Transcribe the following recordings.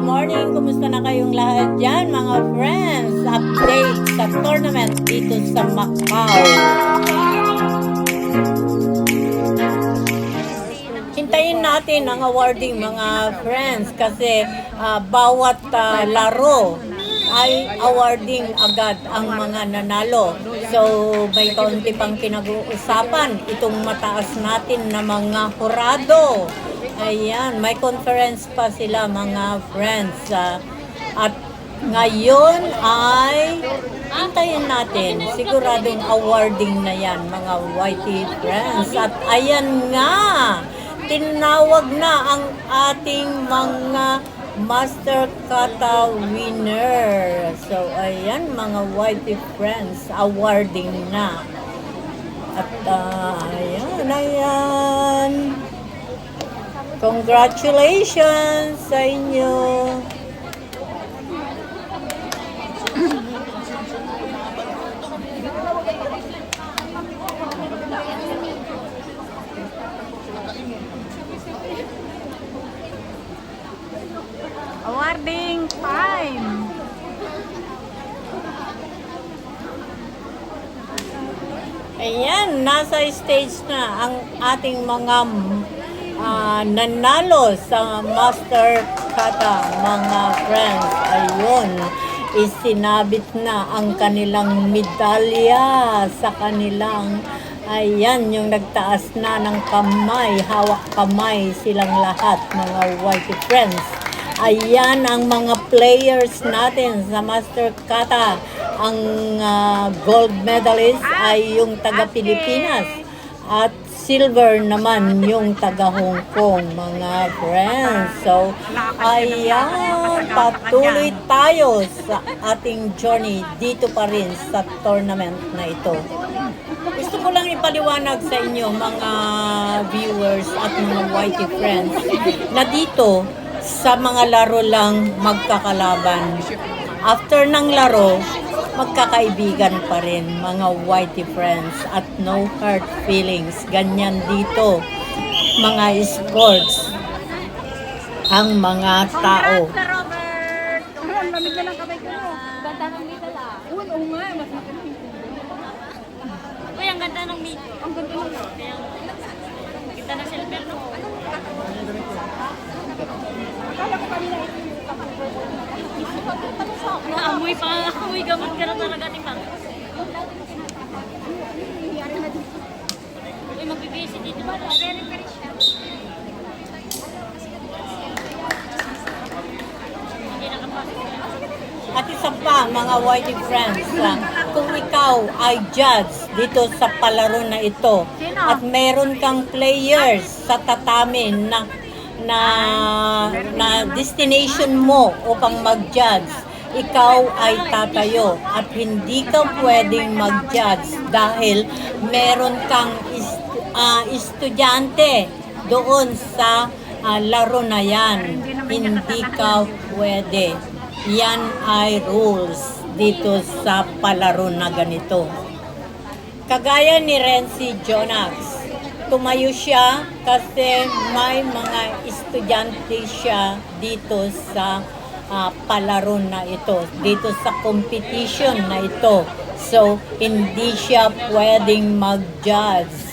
morning! Kumusta na kayong lahat dyan, mga friends? Update sa tournament dito sa Macau. Hintayin natin ang awarding, mga friends, kasi bawat laro ay awarding agad ang mga nanalo. So, may kaunti pang pinag-uusapan itong mataas natin na mga hurado. Ayan, may conference pa sila, mga friends. At ngayon ay hintayin natin. Siguradong awarding na yan, mga YT friends. At ayan nga, tinawag na ang ating mga Master Kata winner. So, ayan, mga YT friends, awarding na. At ayan. Congratulations sa inyo. Awarding time. Ayan, nasa stage na ang ating mga nanalo sa Master Kata, mga friends. Ayun, isinabit na ang kanilang medalya sa kanilang, ayan, yung nagtaas na ng kamay, hawak kamay silang lahat, mga white friends. Ayan ang mga players natin sa Master Kata. Ang gold medalist ay yung taga Pilipinas at silver naman yung taga Hong Kong, mga friends. So, ayan, patuloy tayo sa ating journey dito pa rin sa tournament na ito. Gusto ko lang ipaliwanag sa inyo, mga viewers at mga YT friends, na dito sa mga laro lang magkakalaban. After ng laro, magkakaibigan pa rin, mga YT friends, at no hurt feelings. Ganyan dito, mga sports, ang mga tao. Robert! Ang lamig na lang kamay ko. Ganda ng middle ah. Oo nga, mas maganda. Uy, ang ganda ng middle. Ang ganda ng middle. Ganda ng silver, no? Akala ko kanina ito yung naamoy pa, amoy gamot ka na talaga, di ba? Uy, magbibisi dito ba? Very, very siya. Hindi nakapasok. At isa pa, mga YT friends, kung ikaw ay judge dito sa palaro na ito, at meron kang players sa tatami na destination mo upang mag-judge, ikaw ay tatayo at hindi ka pwedeng mag-judge dahil meron kang estudyante doon sa laro na yan. Hindi ka pwede. Yan ay rules dito sa palaro na ganito. Kagaya ni Renzi Jonax, tumayo siya kasi may mga estudyante siya dito sa palaro na ito, dito sa competition na ito. So, hindi siya pwedeng mag-judge.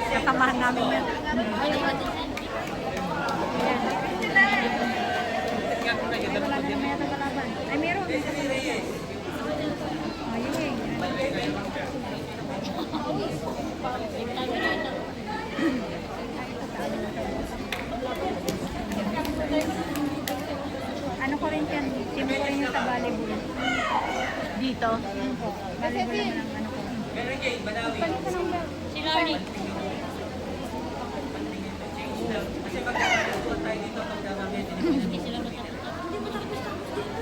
Kasamahan namin yan. Ay, meron. Ano ko rin yan? Sino ko rin yung sa volleyball? Dito? Volleyball naman ang ano ko. Si Larry. Kasi magkakaroon tayo dito pagka mamaya. Hindi sila matapos. Hindi matapos.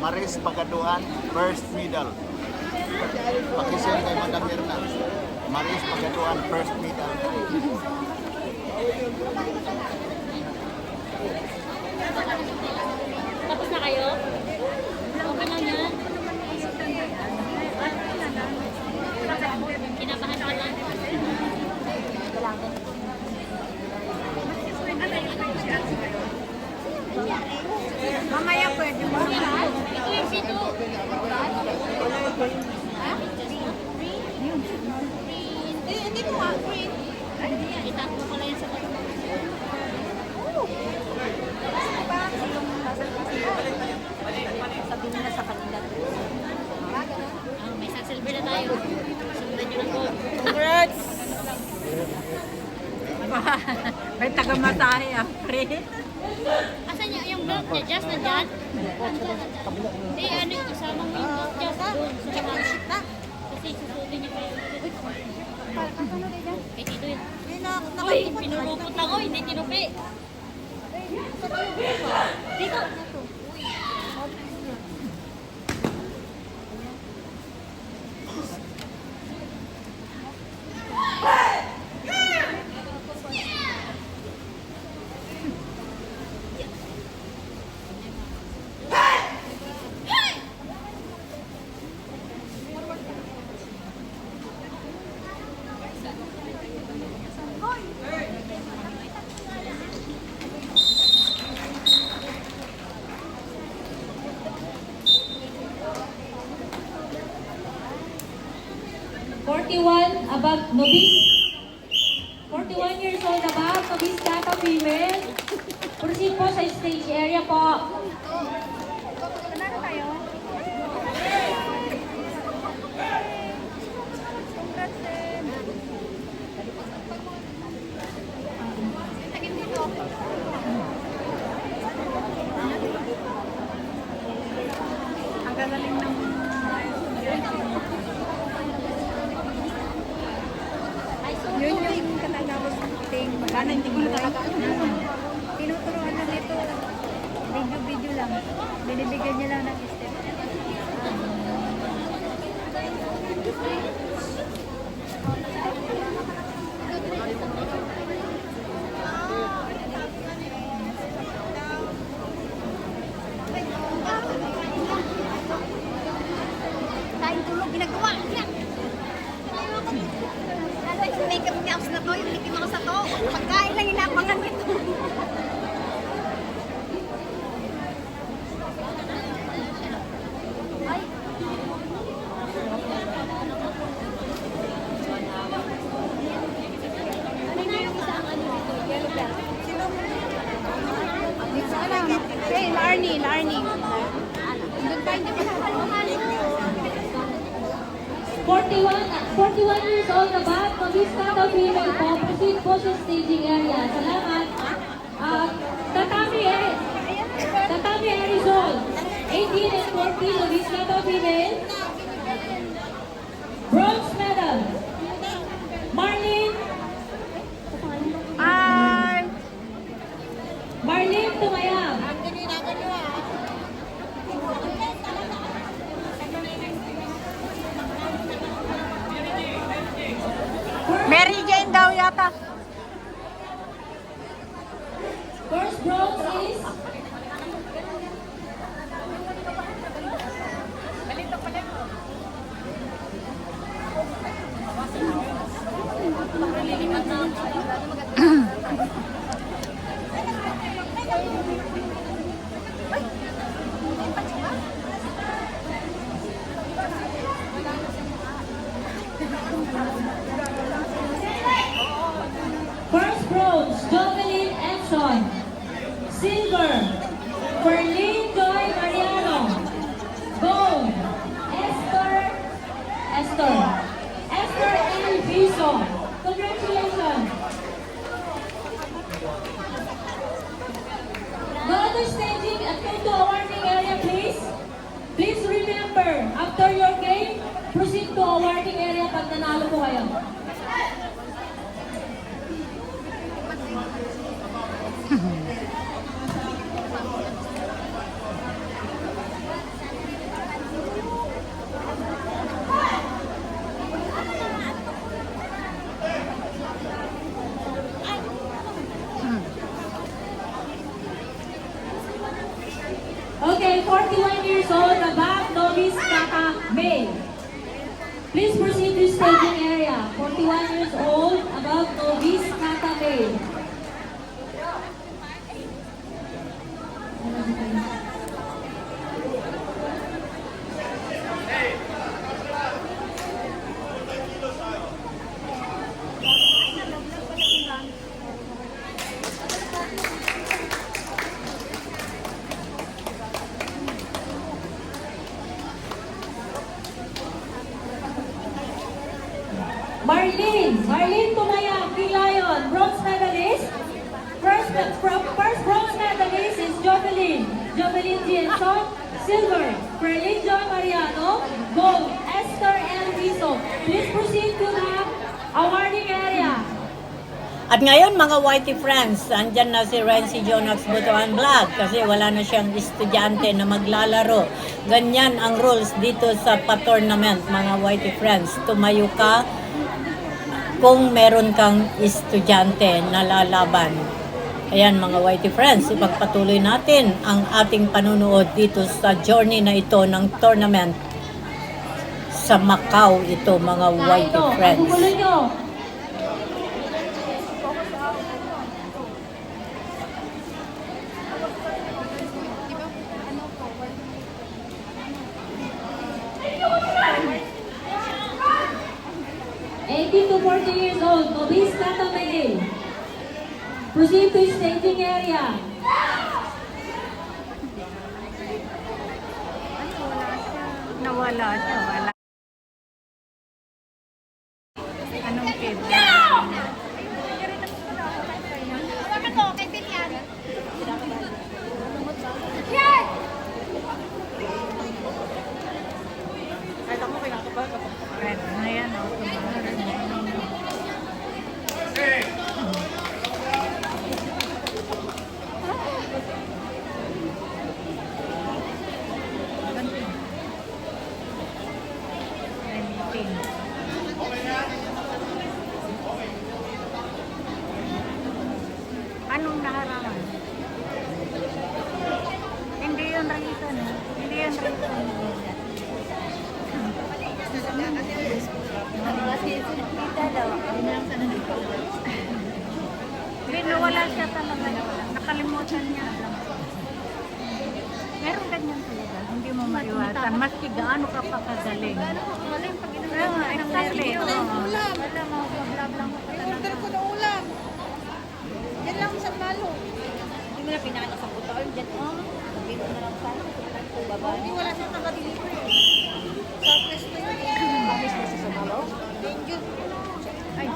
Maris Pagaduhan, first medal. Pakisyon kay Madam Mirna. Maris Pagaduhan, first medal. Tapos na kayo? Okay na yan. Kinabahan ka lang. Mamaya pwede mo. Ito yung pito. Hindi ko nga, green. Itap mo pala yan sa pag. Sabi mo na sa kanila. May silver na tayo. Sundan nyo ng gold. Congrats! May taga-matahe ah, pre. Asan yung belt niya? Just nandyan? Hindi, ano yung kasamang yung belt just doon sa mga. Kasi susutin niya pa yung kay Tito yun. Uy, pinurupot ako, hindi tinupi. Dito. Above novice, 41 years old above, novice kata female. Proceed po sa stage area po. Ang gagaling ng yun yung katapos ng ting. Sana hindi mo talaga. Tinuturuan lang ito. Video lang. Binibigyan niya lang ng step. Dahil tulog, ginagawa niya. Lalo yung makeup caps na to, yung Mickey Mouse na to. Pagkain lang inapangan nito. Hey, Larnie. Doon tayo na 41 years old above, novice kata female po. Proceed po sa staging area. Salamat. Tatami Arizol, 18 and 14, novice kata female. Bronze medal. Marlene Tumayab. Mary Jane daw yata. First bronze is First bronze, Jovelyn Edson. Silver, Perlene Joy Mariano. Gold, Esther L. Bison. Congratulations. Go to staging and come to awarding area, please. Please remember, after your game, proceed to awarding area pag nanalo po kayo. 41 years old, above novice kata male. Please proceed to staging area. 41 years old, above novice kata male. Marlene Tumaya, King Lion, bronze medalist. First bronze medalist is Jovelyn Jenson. Silver, Perlin John Mariano. Gold, Esther L. Viso. Please proceed to the awarding area. At ngayon mga Whitey friends, andyan na si Renzi Jonax Butuan Vlog kasi wala na siyang estudyante na maglalaro. Ganyan ang rules dito sa pa-tournament mga Whitey friends. Tumayo ka kung meron kang estudyante na lalaban. Ayan mga Whitey friends, ipagpatuloy natin ang ating panunood dito sa journey na ito ng tournament sa Macau ito mga Whitey friends. Gugulo nyo. To 40 years old, novice kata male. Proceed to staging area. Nawala siya, wala. Anong kid? Hawakan mo, kay Pilian. Red na yan, oh. Anong naharangan? Hindi yun reason. Hindi yun reason. Hindi, nawala siya talaga. Nakalimutan niya. Meron ganyan talaga. Hindi mo maiwasan. Maski gaano ka pa kagaling. Exactly. Wala mo, vlog lang. I-order ko na ulam. Yan lang sa malo. Hindi mo na pinakain sa puto. Diyan, sabihin mo na lang sa babae. Hindi, wala siyang nakadeliver. Sa presto yun. Pamis na sa malo? Danger. Ay,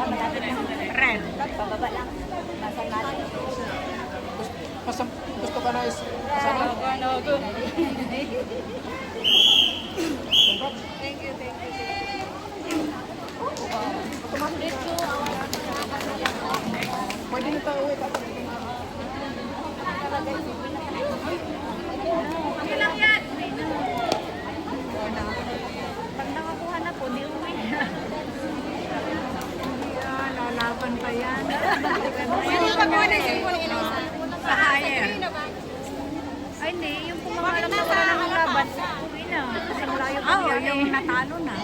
malapit na. Red. Bababa lang. Nasa natin. Gusto ka na sana? Thank you. Pwede na tayo uwi. Hindi lang yan. Pag nakakuha na po, di uwi na. Lalaban pa yan. Sino yung pagkuha na yung Sa higher. Ay, hindi. Yung pumakalap na wala ng laban, uwi na. Kasi malayo pa yan. Yung natalo na.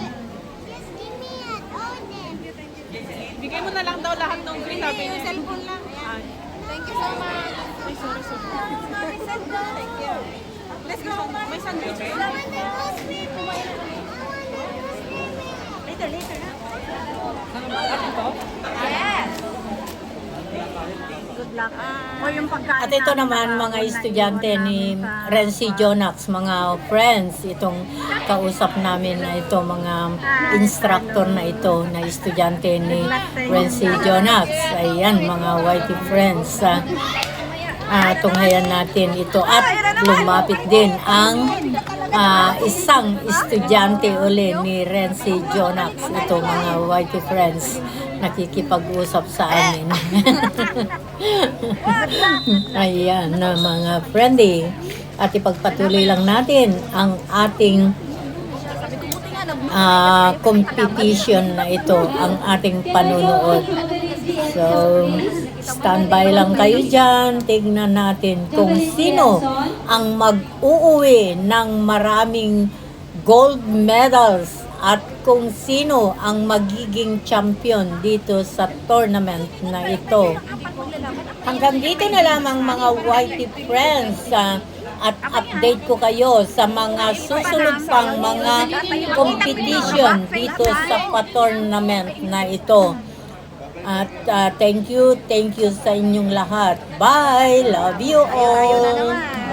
Bigay mo na lang daw lahat ng green sabi yung cellphone lang. Ayan. Thank you so much. Ay, sorry. Thank you. Let's go. May sandwich. Later na. Yes. Good luck. O yung pagkain At ito naman mga estudyante ni Renzi Jonax, mga friends, itong kausap namin na ito, mga instructor na ito, na estudyante ni Renzi Jonax. Ayan, mga Whitey friends. Tunghayan natin ito at lumapit din ang isang estudyante uli ni Renzi Jonax. Ito mga Whitey friends, nakikipag-usap sa amin. Ayan na mga friendly. At ipagpatuloy lang natin ang ating competition na ito, ang ating panunood So, standby lang kayo dyan. Tignan natin kung sino ang mag-uuwi ng maraming gold medals at kung sino ang magiging champion dito sa tournament na ito. Hanggang dito na lamang mga YT friends, at update ko kayo sa mga susunod pang mga competition dito sa pa-tournament na ito. At thank you sa inyong lahat. Bye! Love you all!